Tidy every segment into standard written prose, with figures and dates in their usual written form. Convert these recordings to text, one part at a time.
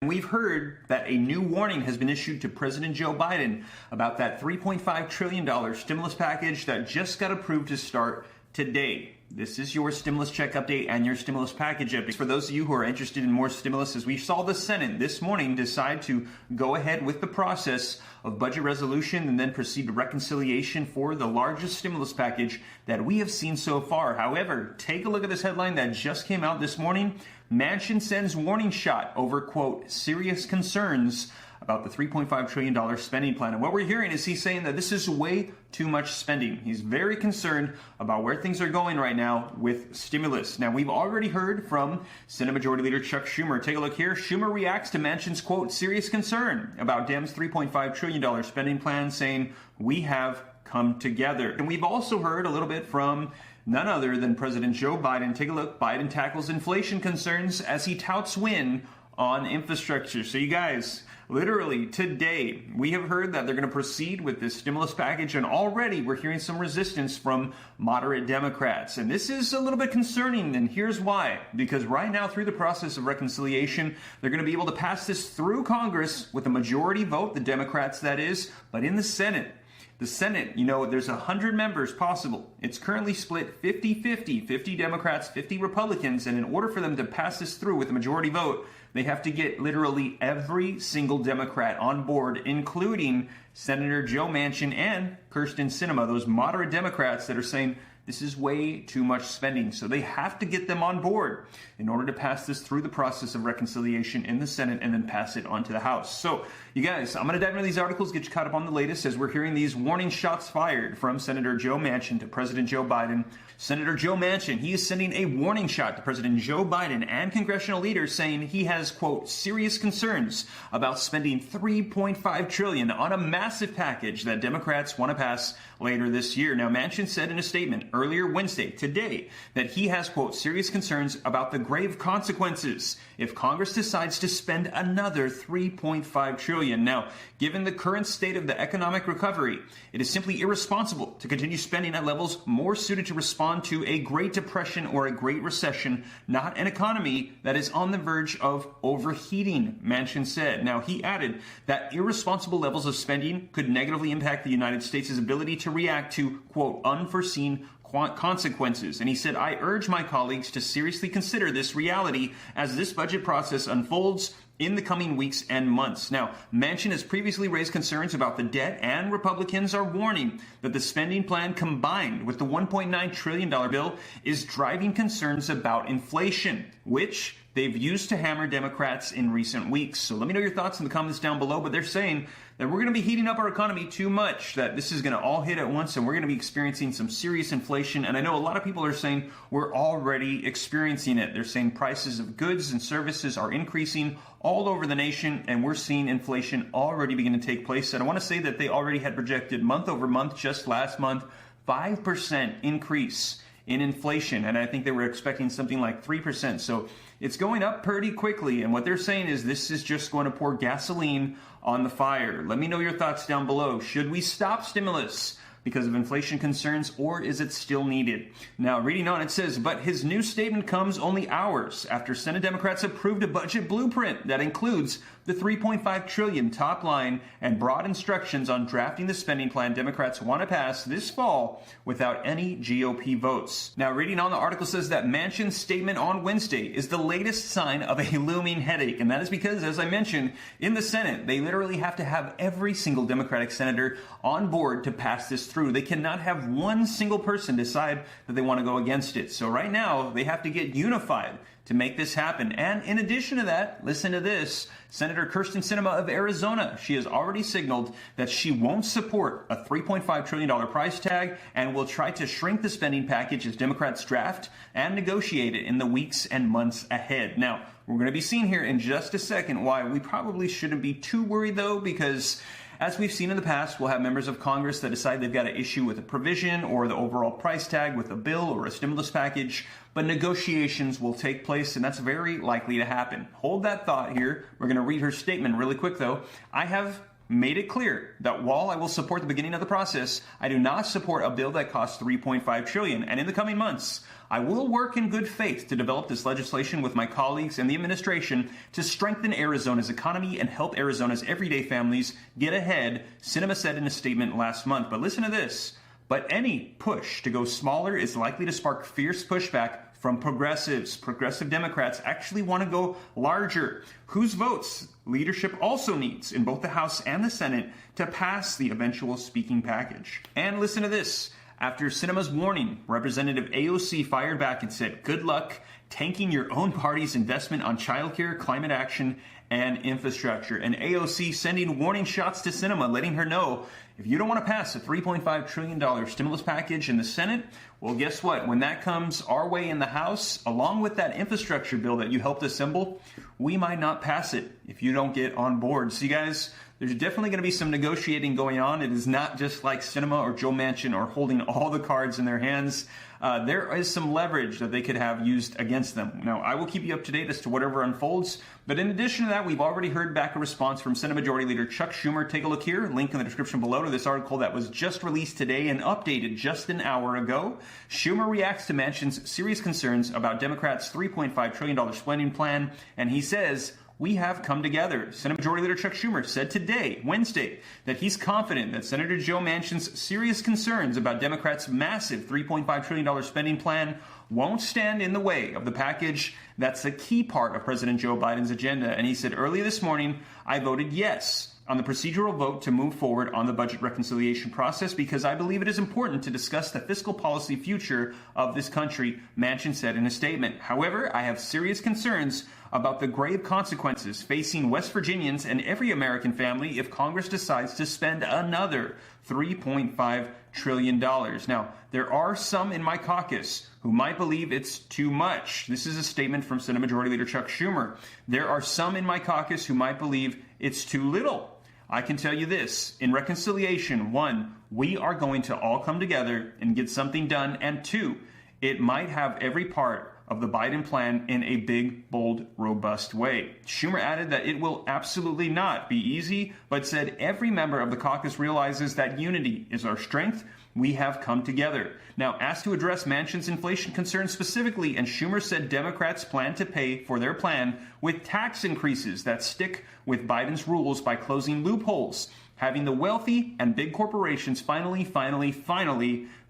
We've heard that a new warning has been issued to President Joe Biden about that $3.5 trillion stimulus package that just got approved to start today. This is your stimulus check update and your stimulus package update. For those of you who are interested in more stimulus, as we saw the Senate this morning decide to go ahead with the process of budget resolution and then proceed to reconciliation for the largest stimulus package that we have seen so far. However, take a look at this headline that just came out this morning. Manchin sends warning shot over, quote, serious concerns about the $3.5 trillion spending plan. And what we're hearing is he's saying that this is way too much spending. He's very concerned about where things are going right now with stimulus. Now, we've already heard from Senate Majority Leader Chuck Schumer. Take a look here. Schumer reacts to Manchin's, quote, serious concern about Dems' $3.5 trillion spending plan, saying, we have come together. And we've also heard a little bit from none other than President Joe Biden. Take a look. Biden tackles inflation concerns as he touts win on infrastructure. So you guys, literally today, we have heard that they're going to proceed with this stimulus package, and already we're hearing some resistance from moderate Democrats. And this is a little bit concerning, and here's why. Because right now, through the process of reconciliation, they're going to be able to pass this through Congress with a majority vote, the Democrats that is, but in the Senate, there's 100 members possible. It's currently split 50-50, 50 Democrats, 50 Republicans, and in order for them to pass this through with a majority vote, they have to get literally every single Democrat on board, including Senator Joe Manchin and Kyrsten Sinema, those moderate Democrats that are saying this is way too much spending. So they have to get them on board in order to pass this through the process of reconciliation in the Senate and then pass it on to the House. So you guys, I'm going to dive into these articles, get you caught up on the latest as we're hearing these warning shots fired from Senator Joe Manchin to President Joe Biden. Senator Joe Manchin, he is sending a warning shot to President Joe Biden and congressional leaders, saying he has, quote, serious concerns about spending $3.5 trillion on a massive package that Democrats want to pass later this year. Now, Manchin said in a statement earlier Wednesday, today, that he has, quote, serious concerns about the grave consequences if Congress decides to spend another $3.5 trillion. Now, given the current state of the economic recovery, it is simply irresponsible to continue spending at levels more suited to respond to a Great Depression or a Great Recession, not an economy that is on the verge of overheating, Manchin said. Now, he added that irresponsible levels of spending could negatively impact the United States' ability to react to, quote, unforeseen consequences. And he said, I urge my colleagues to seriously consider this reality as this budget process unfolds in the coming weeks and months. Now, Manchin has previously raised concerns about the debt, and Republicans are warning that the spending plan combined with the $1.9 trillion bill is driving concerns about inflation, which they've used to hammer Democrats in recent weeks. So let me know your thoughts in the comments down below, but they're saying that we're going to be heating up our economy too much, that this is going to all hit at once, and we're going to be experiencing some serious inflation. And I know a lot of people are saying we're already experiencing it. They're saying prices of goods and services are increasing all over the nation, and we're seeing inflation already begin to take place. And I want to say that they already had projected month over month, just last month, 5% increase in inflation, and I think they were expecting something like 3%. So it's going up pretty quickly, and what they're saying is this is just going to pour gasoline on the fire. Let me know your thoughts down below. Should we stop stimulus because of inflation concerns, or is it still needed? Now, reading on, it says, but his new statement comes only hours after Senate Democrats approved a budget blueprint that includes the $3.5 trillion top line and broad instructions on drafting the spending plan Democrats want to pass this fall without any GOP votes. Now, reading on, the article says that Manchin's statement on Wednesday is the latest sign of a looming headache, and that is because, as I mentioned, in the Senate, they literally have to have every single Democratic senator on board to pass this through. They cannot have one single person decide that they want to go against it. So right now, they have to get unified to make this happen. And in addition to that, listen to this, Senator Kyrsten Sinema of Arizona, she has already signaled that she won't support a $3.5 trillion price tag and will try to shrink the spending package as Democrats draft and negotiate it in the weeks and months ahead. Now, we're going to be seeing here in just a second why we probably shouldn't be too worried, though, because as we've seen in the past, we'll have members of Congress that decide they've got an issue with a provision or the overall price tag with a bill or a stimulus package, but negotiations will take place, and that's very likely to happen. Hold that thought here. We're going to read her statement really quick, though. I have made it clear that while I will support the beginning of the process, I do not support a bill that costs $3.5 trillion. And in the coming months, I will work in good faith to develop this legislation with my colleagues and the administration to strengthen Arizona's economy and help Arizona's everyday families get ahead, Sinema said in a statement last month. But listen to this. But any push to go smaller is likely to spark fierce pushback from progressives. Progressive Democrats actually want to go larger, whose votes leadership also needs in both the House and the Senate to pass the eventual speaking package. And listen to this. After Sinema's warning, Representative AOC fired back and said, "Good luck tanking your own party's investment on childcare, climate action, and infrastructure." And AOC sending warning shots to Sinema, letting her know, if you don't want to pass a $3.5 trillion stimulus package in the Senate, well, guess what? When that comes our way in the House, along with that infrastructure bill that you helped assemble, we might not pass it if you don't get on board. So you guys, there's definitely going to be some negotiating going on. It is not just like Sinema or Joe Manchin are holding all the cards in their hands. There is some leverage that they could have used against them. Now, I will keep you up to date as to whatever unfolds. But in addition to that, we've already heard back a response from Senate Majority Leader Chuck Schumer. Take a look here. Link in the description below to this article that was just released today and updated just an hour ago. Schumer reacts to Manchin's serious concerns about Democrats' $3.5 trillion spending plan, and he says, "We have come together." Senate Majority Leader Chuck Schumer said today, Wednesday, that he's confident that Senator Joe Manchin's serious concerns about Democrats' massive $3.5 trillion spending plan won't stand in the way of the package that's a key part of President Joe Biden's agenda. And he said, "Early this morning, I voted yes on the procedural vote to move forward on the budget reconciliation process because I believe it is important to discuss the fiscal policy future of this country," Manchin said in a statement. "However, I have serious concerns about the grave consequences facing West Virginians and every American family if Congress decides to spend another $3.5 trillion. Now, there are some in my caucus who might believe it's too much." This is a statement from Senate Majority Leader Chuck Schumer. "There are some in my caucus who might believe it's too little. I can tell you this, in reconciliation, 1, we are going to all come together and get something done, and 2, it might have every part of the Biden plan in a big, bold, robust way." Schumer added that it will absolutely not be easy, but said every member of the caucus realizes that unity is our strength. We have come together. Now, asked to address Manchin's inflation concerns specifically, and Schumer said Democrats plan to pay for their plan with tax increases that stick with Biden's rules by closing loopholes, having the wealthy and big corporations finally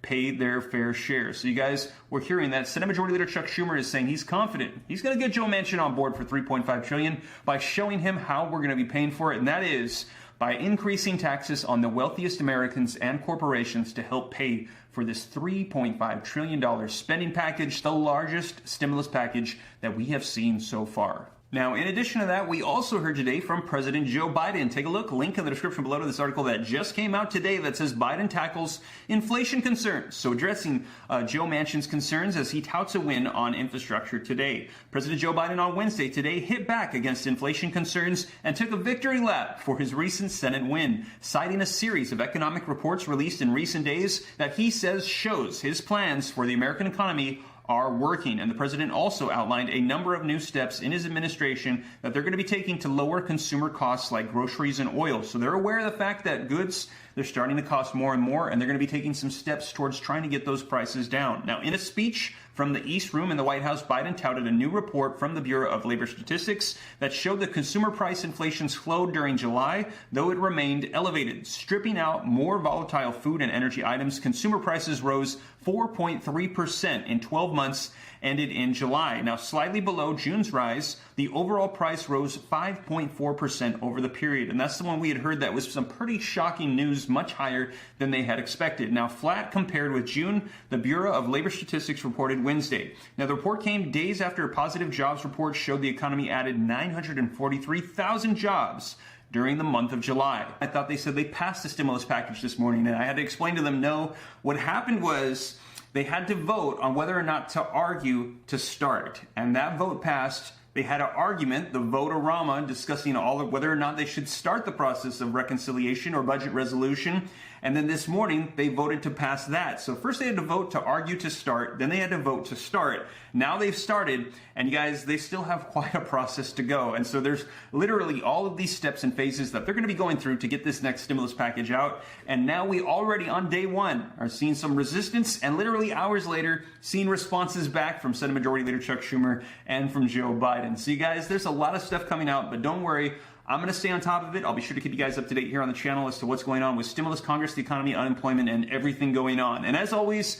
pay their fair share. So you guys, we're hearing that Senate Majority Leader Chuck Schumer is saying he's confident he's going to get Joe Manchin on board for $3.5 trillion by showing him how we're going to be paying for it, and that is by increasing taxes on the wealthiest Americans and corporations to help pay for this $3.5 trillion spending package, the largest stimulus package that we have seen so far. Now, in addition to that, we also heard today from President Joe Biden. Take a look, link in the description below to this article that just came out today that says Biden tackles inflation concerns. So addressing Joe Manchin's concerns as he touts a win on infrastructure today. President Joe Biden on Wednesday today hit back against inflation concerns and took a victory lap for his recent Senate win, citing a series of economic reports released in recent days that he says shows his plans for the American economy are working. And the president also outlined a number of new steps in his administration that they're going to be taking to lower consumer costs like groceries and oil. So they're aware of the fact that goods, they're starting to cost more and more, and they're going to be taking some steps towards trying to get those prices down. Now, in a speech from the East Room in the White House, Biden touted a new report from the Bureau of Labor Statistics that showed that consumer price inflation slowed during July, though it remained elevated. Stripping out more volatile food and energy items, consumer prices rose 4.3% in 12 months ended in July. Now, slightly below June's rise, the overall price rose 5.4% over the period. And that's the one we had heard that was some pretty shocking news, much higher than they had expected. Now, flat compared with June, the Bureau of Labor Statistics reported Wednesday. Now, the report came days after a positive jobs report showed the economy added 943,000 jobs during the month of July. I thought they said they passed the stimulus package this morning, and I had to explain to them, no, what happened was they had to vote on whether or not to argue to start. And that vote passed They had an argument, the vote-a-rama, discussing all of whether or not they should start the process of reconciliation or budget resolution. And then this morning, they voted to pass that. So first they had to vote to argue to start, then they had to vote to start. Now they've started, and you guys, they still have quite a process to go. And so there's literally all of these steps and phases that they're going to be going through to get this next stimulus package out. And now we already on day one are seeing some resistance, and literally hours later, seeing responses back from Senate Majority Leader Chuck Schumer and from Joe Biden. So you guys, there's a lot of stuff coming out, but don't worry. I'm going to stay on top of it. I'll be sure to keep you guys up to date here on the channel as to what's going on with stimulus, Congress, the economy, unemployment, and everything going on. And as always,